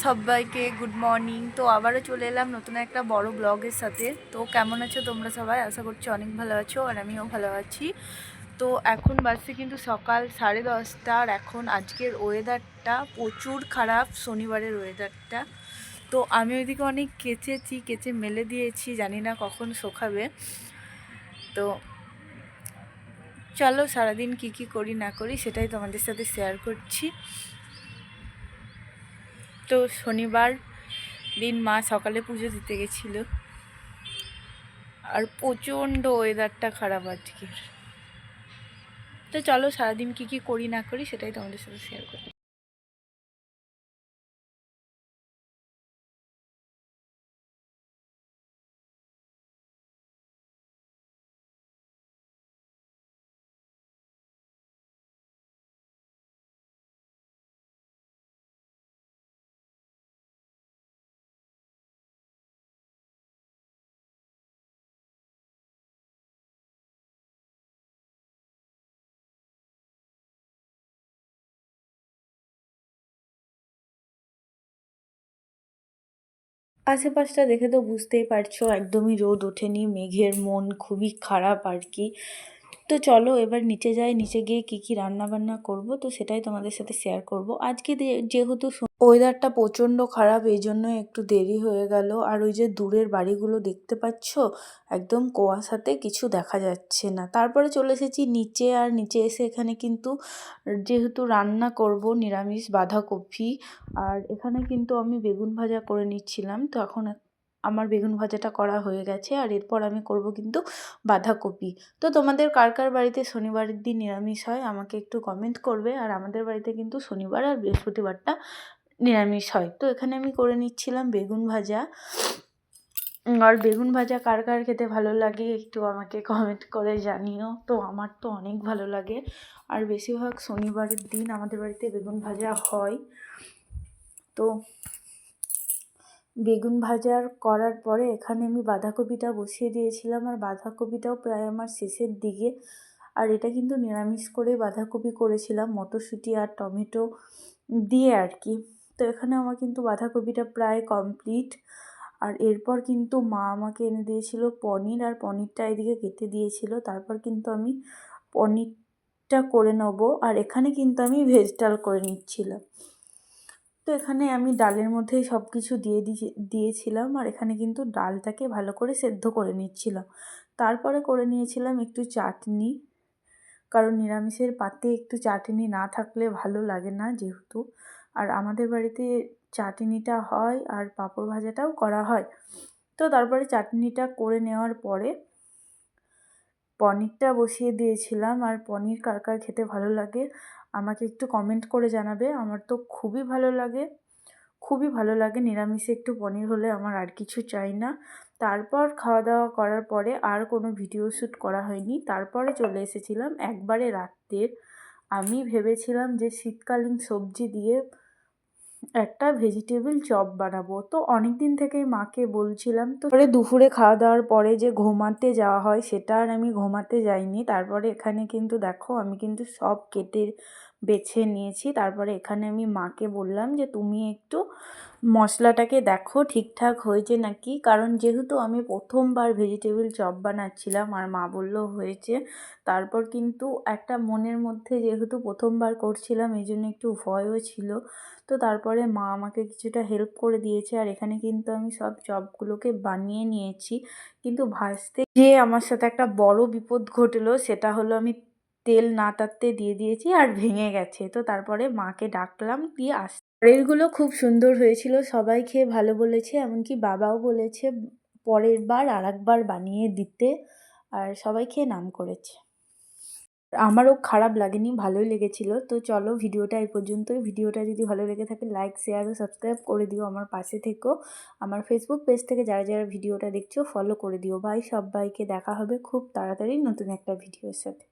সবাইকে good morning. তো আবারও চলে এলাম নতুন একটা বড় ব্লগের সাথে। তো কেমন আছো তোমরা সবাই? আশা করছি অনেক ভালো আছো, আর আমিও ভালো আছি। তো এখন বাজছে কিন্তু সকাল 10:30, আর এখন আজকের ওয়েদারটা প্রচুর খারাপ, শনিবারের ওয়েদারটা। তো আমি ওইদিকে অনেক কেচে মেলে দিয়েছি, জানি না কখন শোকাবে। তো চলো সারাদিন কি করি না করি সেটাই তোমাদের সাথে শেয়ার করছি। তো শনিবার দিন মা সকালে পুজো দিতে গেছিলো, আর প্রচণ্ড ওয়েদারটা খারাপ আজকের। তো চলো সারাদিন কি করি না করি সেটাই তোমাদের সাথে শেয়ার করি। আশেপাশটা দেখে তো বুঝতেই পারছো একদমই রোদ ওঠেনি, মেঘের মন খুবই খারাপ আর কি। তো চলো এবার নিচে যাই, নিচে গিয়ে কি রান্না বান্না করব তো সেটাই তোমাদের সাথে শেয়ার করব। আজকে যেহেতু ওয়েদারটা প্রচণ্ড খারাপ, এই জন্য একটু দেরি হয়ে গেল। আর ওই যে দূরের বাড়িগুলো দেখতে পাচ্ছ, একদম কুয়াশাতে কিছু দেখা যাচ্ছে না। তারপরে চলে এসেছি নিচে, আর নিচে এসে এখানে কিন্তু যেহেতু রান্না করব নিরামিষ বাঁধাকপি, আর এখানে কিন্তু আমি বেগুন ভাজা করে নিচ্ছিলাম। তো এখন আমার বেগুন ভাজাটা করা হয়ে গেছে, আর এরপর আমি করব কিন্তু বাঁধাকপি। তো তোমাদের কার কার বাড়িতে শনিবারের দিন নিরামিষ হয় আমাকে একটু কমেন্ট করবে। আর আমাদের বাড়িতে কিন্তু শনিবার আর বৃহস্পতিবারটা নিরামিষ হয়। তো এখানে আমি করে নিচ্ছিলাম বেগুন ভাজা। আর বেগুন ভাজা কার কার খেতে ভালো লাগে একটু আমাকে কমেন্ট করে জানিও। তো আমার তো অনেক ভালো লাগে, আর বেশিরভাগ শনিবারের দিন আমাদের বাড়িতে বেগুন ভাজা হয়। তো বেগুন ভাজার করার পরে এখানে আমি বাঁধাকপিটা বসিয়ে দিয়েছিলাম, আর বাঁধাকপিটাও প্রায় আমার শেষের দিকে। আর এটা কিন্তু নিরামিষ করে বাঁধাকপি করেছিলাম, মটরশুঁটি আর টমেটো দিয়ে আর কি। তো এখানে আমার কিন্তু বাঁধাকপিটা প্রায় কমপ্লিট। আর এরপর কিন্তু মা আমাকে এনে দিয়েছিল পনির, আর পনিরটা এদিকে কেটে দিয়েছিল। তারপর কিন্তু আমি পনিরটা করে নেব, আর এখানে কিন্তু আমি ভেজ ডাল করে নিচ্ছিলাম। তো এখানে আমি ডালের মধ্যেই সব কিছু দিয়েছিলাম, আর এখানে কিন্তু ডালটাকে ভালো করে সেদ্ধ করে নিচ্ছিলাম। তারপরে করে নিয়েছিলাম একটু চাটনি, কারণ নিরামিষের পাতে একটু চাটনি না থাকলে ভালো লাগে না যেহেতু। আর আমাদের বাড়িতে চাটনিটা হয়, আর পাঁপড় ভাজাটাও করা হয়। তো তারপরে চাটনিটা করে নেওয়ার পরে পনিরটা বসিয়ে দিয়েছিলাম। আর পনির কার কার খেতে ভালো লাগে আমাকে একটু কমেন্ট করে জানাবে। আমার তো খুবই ভালো লাগে নিরামিষে একটু পনির হলে, আমার আর কিছু চাই না। তারপর খাওয়া দাওয়া করার পরে আর কোনো ভিডিও শ্যুট করা হয়নি। তারপরে চলে এসেছিলাম একবারে রাত্রের। আমি ভেবেছিলাম যে শীতকালীন সবজি দিয়ে একটা ভেজিটেবল চপ বানাবো। তো অনেক দিন থেকেই মাকে বলছিলাম। তো পরে দুপুরে খাওয়া দাওয়ার পরে যে ঘুমাতে যাওয়া হয় সেটা আর আমি ঘুমাতে যাইনি। তারপরে এখানে কিন্তু দেখো আমি কিন্তু সব কেটে বেছে নিয়েছি। তারপরে এখানে আমি মাকে বললাম যে তুমি একটু মশলাটাকে দেখো ঠিকঠাক হয়েছে নাকি, কারণ যেহেতু আমি প্রথমবার ভেজিটেবল চপ বানাচ্ছিলাম, আর মা বলল হয়েছে। তারপর কিন্তু একটা মনের মধ্যে যেহেতু প্রথমবার করছিলাম এই জন্য একটু ভয়ও ছিল। তো তারপরে মা আমাকে কিছুটা হেল্প করে দিয়েছে, আর এখানে কিন্তু আমি সব চপগুলোকে বানিয়ে নিয়েছি। কিন্তু ভাজতে গিয়ে আমার সাথে একটা বড় বিপদ ঘটলো, সেটা হলো আমি তেল না তাতে দিয়ে দিয়েছি আর ভেঙে গেছে। তো তারপরে মাকে ডাকলাম, দিয়ে পরেরগুলো খুব সুন্দর হয়েছিল, সবাই খেয়ে ভালো বলেছে, এমনকি বাবাও বলেছে পরের বার আর একবার বানিয়ে দিতে। আর সবাই খেয়ে নাম করেছে। আমারও খারাপ লাগেনি, ভালোই লেগেছিল। তো চলো ভিডিওটা এই পর্যন্তই। ভিডিওটা যদি ভালো লেগে থাকে লাইক, শেয়ার ও সাবস্ক্রাইব করে দিও, আমার পাশে থেকো। আমার ফেসবুক পেজ থেকে যারা যারা ভিডিওটা দেখছো ফলো করে দিও। বাই, সবাইকে দেখা হবে খুব তাড়াতাড়ি নতুন একটা ভিডিওর সাথে।